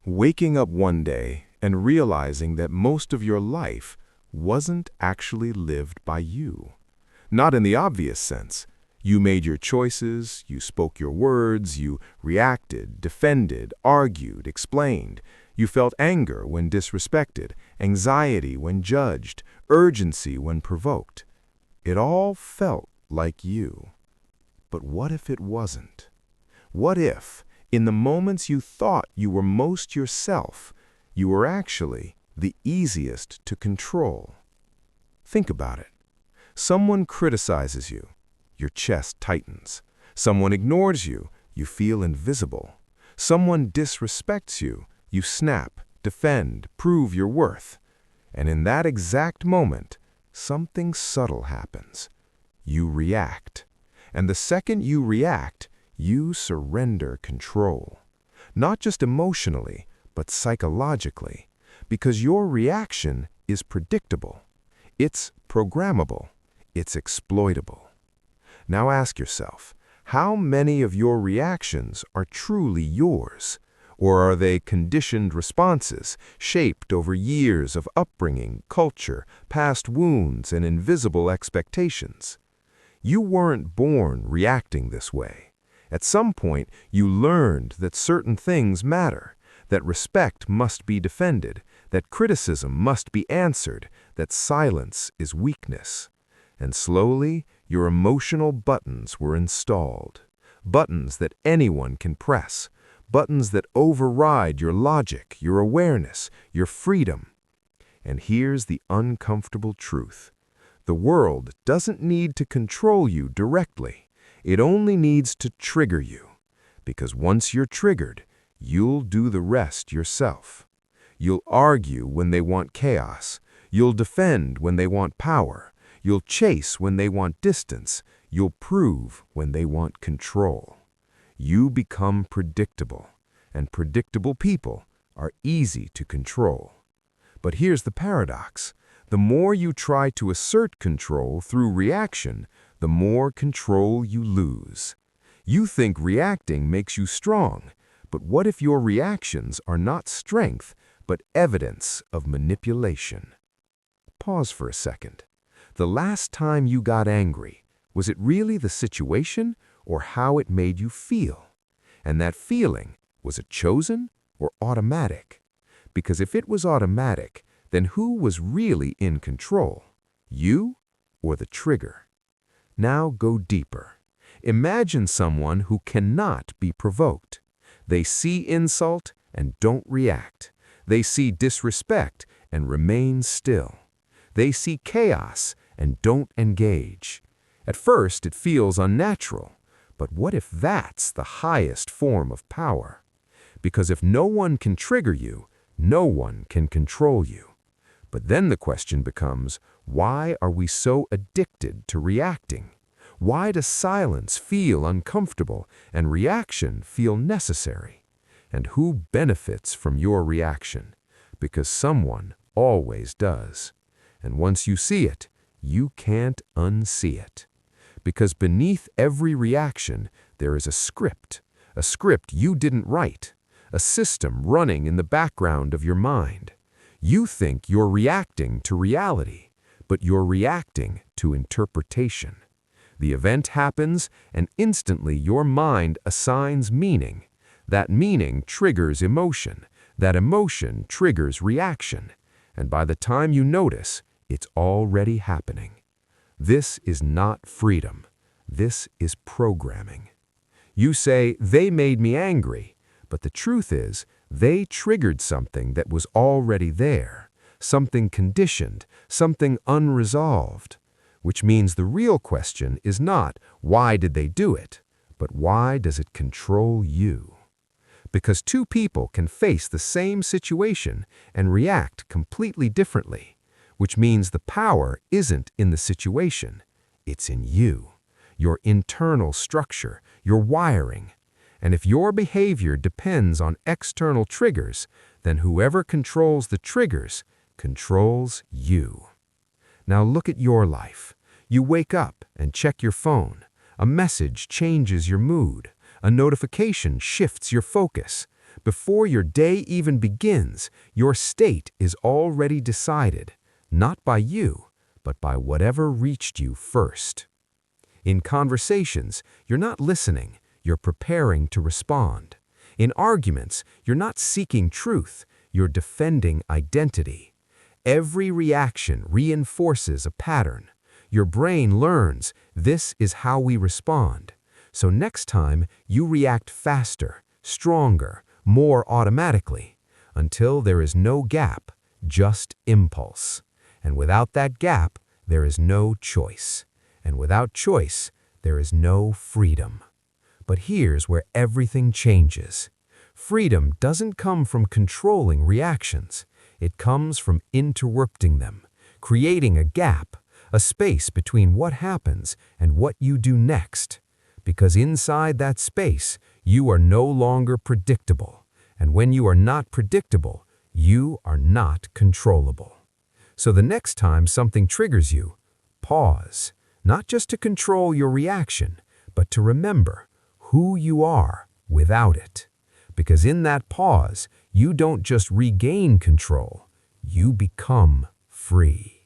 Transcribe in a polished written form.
Waking up one day and realizing that most of your life wasn't actually lived by you. Not in the obvious sense. You made your choices, you spoke your words, you reacted, defended, argued, explained. You felt anger when disrespected, anxiety when judged, urgency when provoked. It all felt like you. But what if it wasn't? What if, in the moments you thought you were most yourself, you were actually the easiest to control? Think about it. Someone criticizes you, your chest tightens. Someone ignores you, you feel invisible. Someone disrespects you, you snap, defend, prove your worth. And in that exact moment, something subtle happens. You react. And the second you react, you surrender control. Not just emotionally, but psychologically. Because your reaction is predictable. It's programmable. It's exploitable. Now ask yourself, how many of your reactions are truly yours? Or are they conditioned responses, shaped over years of upbringing, culture, past wounds, and invisible expectations? You weren't born reacting this way. At some point, you learned that certain things matter, that respect must be defended, that criticism must be answered, that silence is weakness. And slowly, your emotional buttons were installed. Buttons that anyone can press. Buttons that override your logic, your awareness, your freedom. And here's the uncomfortable truth. The world doesn't need to control you directly. It only needs to trigger you. Because once you're triggered, you'll do the rest yourself. You'll argue when they want chaos. You'll defend when they want power. You'll chase when they want distance. You'll prove when they want control. You become predictable, and predictable people are easy to control. But here's the paradox. The more you try to assert control through reaction, the more control you lose. You think reacting makes you strong, but what if your reactions are not strength, but evidence of manipulation? Pause for a second. The last time you got angry, was it really the situation or how it made you feel? And that feeling, was it chosen or automatic? Because if it was automatic, then who was really in control? You or the trigger? Now go deeper. Imagine someone who cannot be provoked. They see insult and don't react. They see disrespect and remain still. They see chaos and don't engage. At first, it feels unnatural. But what if that's the highest form of power? Because if no one can trigger you, no one can control you. But then the question becomes, why are we so addicted to reacting? Why does silence feel uncomfortable and reaction feel necessary? And who benefits from your reaction? Because someone always does. And once you see it, you can't unsee it. Because beneath every reaction, there is a script you didn't write, a system running in the background of your mind. You think you're reacting to reality, but you're reacting to interpretation. The event happens, and instantly your mind assigns meaning. That meaning triggers emotion. That emotion triggers reaction. And by the time you notice, it's already happening. This is not freedom. This is programming. You say, they made me angry, but the truth is, they triggered something that was already there, something conditioned, something unresolved. Which means the real question is not, why did they do it, but why does it control you? Because two people can face the same situation and react completely differently. Which means the power isn't in the situation, it's in you, your internal structure, your wiring. And if your behavior depends on external triggers, then whoever controls the triggers controls you. Now look at your life. You wake up and check your phone. A message changes your mood. A notification shifts your focus. Before your day even begins, your state is already decided, not by you, but by whatever reached you first. In conversations, you're not listening, you're preparing to respond. In arguments, you're not seeking truth, you're defending identity. Every reaction reinforces a pattern. Your brain learns this is how we respond. So next time, you react faster, stronger, more automatically, until there is no gap, just impulse. And without that gap, there is no choice. And without choice, there is no freedom. But here's where everything changes. Freedom doesn't come from controlling reactions. It comes from interrupting them, creating a gap, a space between what happens and what you do next. Because inside that space, you are no longer predictable. And when you are not predictable, you are not controllable. So the next time something triggers you, pause, not just to control your reaction, but to remember who you are without it. Because in that pause, you don't just regain control, you become free.